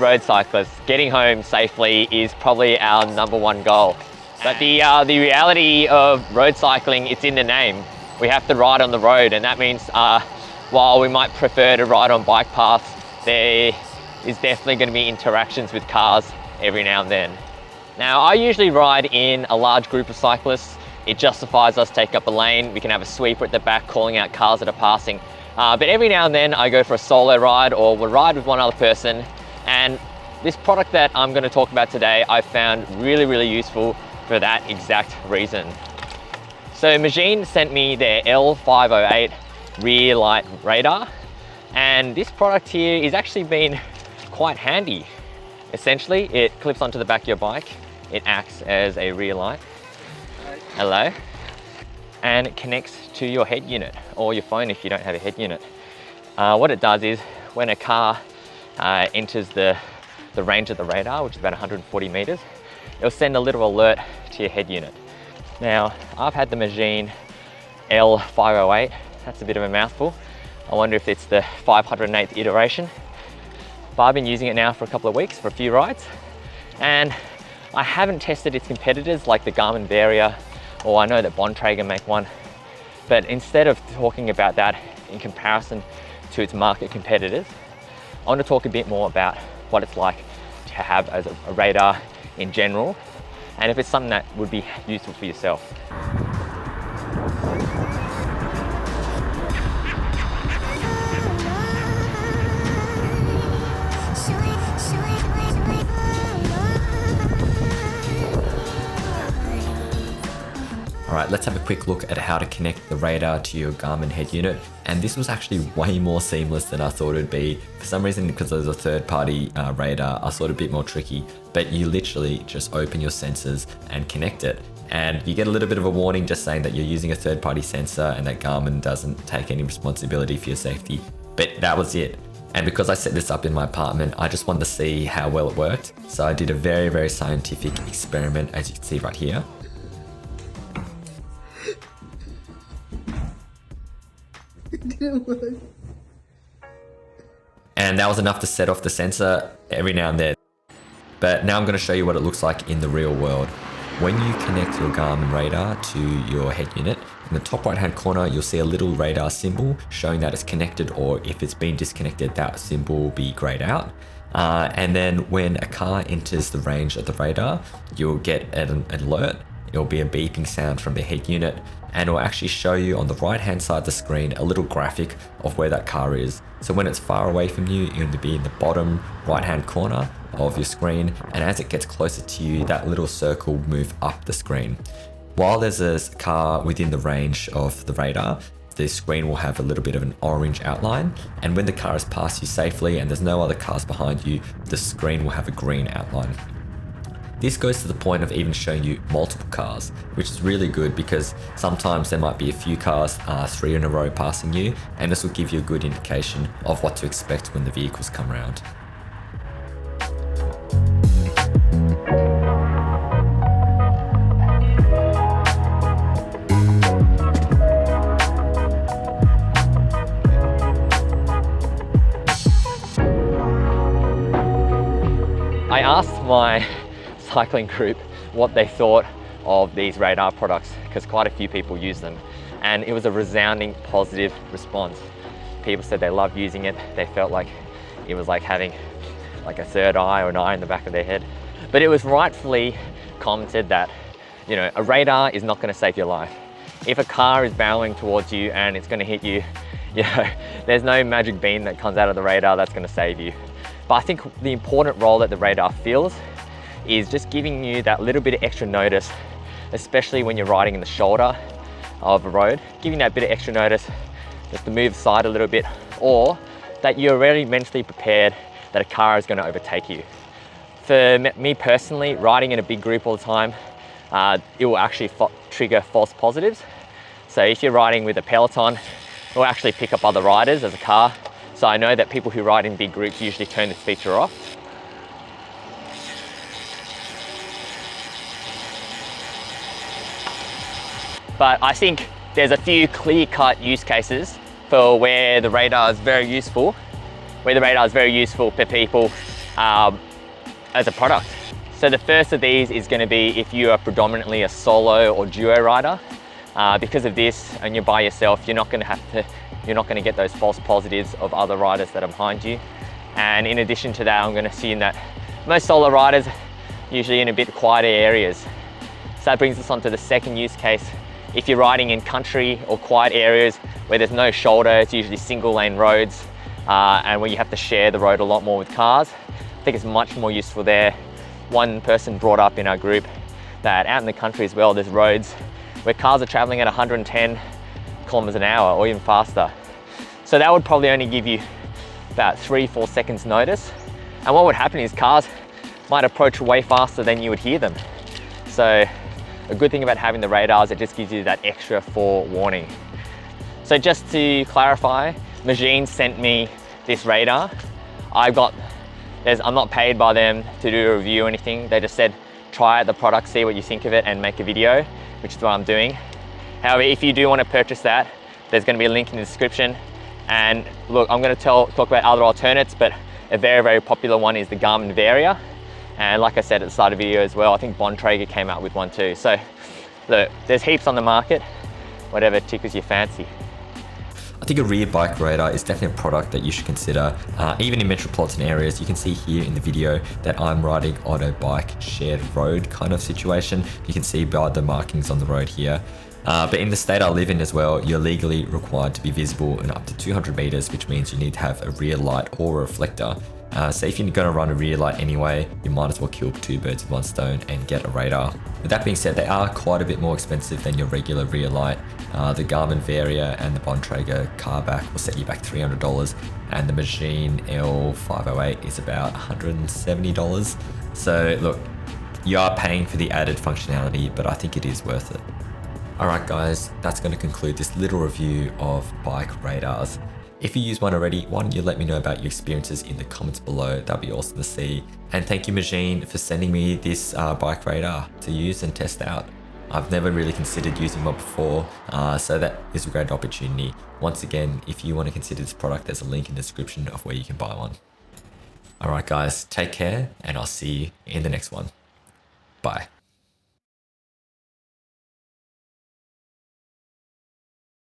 road cyclists, getting home safely is probably our #1 goal. But the reality of road cycling, it's in the name. We have to ride on the road, and that means while we might prefer to ride on bike paths, there is definitely going to be interactions with cars every now and then. Now, I usually ride in a large group of cyclists. It justifies us taking up a lane. We can have a sweeper at the back calling out cars that are passing. But every now and then I go for a solo ride, or we'll ride with one other person. And this product that I'm going to talk about today, I found really, really useful for that exact reason. So Magene sent me their L508 rear light radar. And this product here is actually been quite handy. Essentially, it clips onto the back of your bike. It acts as a rear light. Hello. And it connects to your head unit or your phone if you don't have a head unit. What it does is when a car enters the range of the radar, which is about 140 meters, it'll send a little alert to your head unit. Now, I've had the Magene L508. That's a bit of a mouthful. I wonder if it's the 508th iteration. But I've been using it now for a couple of weeks for a few rides, and I haven't tested its competitors like the Garmin Varia, or I know that Bontrager make one. But instead of talking about that in comparison to its market competitors, I want to talk a bit more about what it's like to have as a radar in general, and if it's something that would be useful for yourself. All right, let's have a quick look at how to connect the radar to your Garmin head unit. And this was actually way more seamless than I thought it'd be. For some reason, because there's a third-party radar, I thought it a bit more tricky, but you literally just open your sensors and connect it. And you get a little bit of a warning just saying that you're using a third-party sensor and that Garmin doesn't take any responsibility for your safety. But that was it. And because I set this up in my apartment, I just wanted to see how well it worked. So I did a very, very scientific experiment, as you can see right here. And that was enough to set off the sensor every now and then. But now I'm going to show you what it looks like in the real world. When you connect your Garmin radar to your head unit, in the top right hand corner you'll see a little radar symbol showing that it's connected, or if it's been disconnected, that symbol will be grayed out. And then when a car enters the range of the radar, you'll get an alert. It'll be a beeping sound from the head unit, and it'll actually show you on the right hand side of the screen a little graphic of where that car is. So when it's far away from you, you're going to be in the bottom right hand corner of your screen, and as it gets closer to you, that little circle will move up the screen. While there's a car within the range of the radar, the screen will have a little bit of an orange outline, and when the car has passed you safely and there's no other cars behind you, the screen will have a green outline. This goes to the point of even showing you multiple cars, which is really good because sometimes there might be a few cars, 3 in a row passing you, and this will give you a good indication of what to expect when the vehicles come around. I asked my cycling group what they thought of these radar products, because quite a few people use them, and it was a resounding positive response. People said they loved using it. They felt like it was like having like a third eye or an eye in the back of their head. But it was rightfully commented that, you know, a radar is not going to save your life. If a car is barreling towards you and it's going to hit you, you know, there's no magic beam that comes out of the radar that's going to save you. But I think the important role that the radar fills is just giving you that little bit of extra notice, especially when you're riding in the shoulder of a road, giving that bit of extra notice just to move aside a little bit, or that you're already mentally prepared that a car is going to overtake you. For me personally, riding in a big group all the time, it will actually trigger false positives. So if you're riding with a peloton, it will actually pick up other riders as a car. So I know that people who ride in big groups usually turn this feature off. But I think there's a few clear-cut use cases for where the radar is very useful, for people as a product. So the first of these is going to be if you are predominantly a solo or duo rider. Because of this, and you're by yourself, you're not going to get those false positives of other riders that are behind you. And in addition to that, I'm going to assume that most solo riders usually in a bit quieter areas. So that brings us on to the second use case. If you're riding in country or quiet areas where there's no shoulder, it's usually single lane roads, and where you have to share the road a lot more with cars, I think it's much more useful there. One person brought up in our group that out in the country as well, there's roads where cars are traveling at 110 kilometers an hour or even faster. So that would probably only give you about 3-4 seconds notice. And what would happen is cars might approach way faster than you would hear them. So a good thing about having the radars, it just gives you that extra forewarning. So just to clarify, Magene sent me this radar. I'm not paid by them to do a review or anything. They just said, try out the product, see what you think of it, and make a video, which is what I'm doing. However, if you do want to purchase that, there's going to be a link in the description. And look, I'm going to talk about other alternates, but a very, very popular one is the Garmin Varia. And like I said at the start of the video as well, I think Bontrager came out with one too. So look, there's heaps on the market, whatever tickles your fancy. I think a rear bike radar is definitely a product that you should consider. Even in metropolitan areas, you can see here in the video that I'm riding on a bike shared road kind of situation. You can see by the markings on the road here. But in the state I live in as well, you're legally required to be visible in up to 200 meters, which means you need to have a rear light or a reflector. So if you're going to run a rear light anyway, you might as well kill two birds with one stone and get a radar. With that being said, they are quite a bit more expensive than your regular rear light. The Garmin Varia and the Bontrager car back will set you back $300, and the Magene L508 is about $170. So look, you are paying for the added functionality, but I think it is worth it. Alright guys, that's going to conclude this little review of bike radars. If you use one already, why don't you let me know about your experiences in the comments below? That'd be awesome to see. And thank you Magene for sending me this bike radar to use and test out. I've never really considered using one before, so that is a great opportunity. Once again, if you want to consider this product, there's a link in the description of where you can buy one. Alright guys, take care, and I'll see you in the next one. Bye.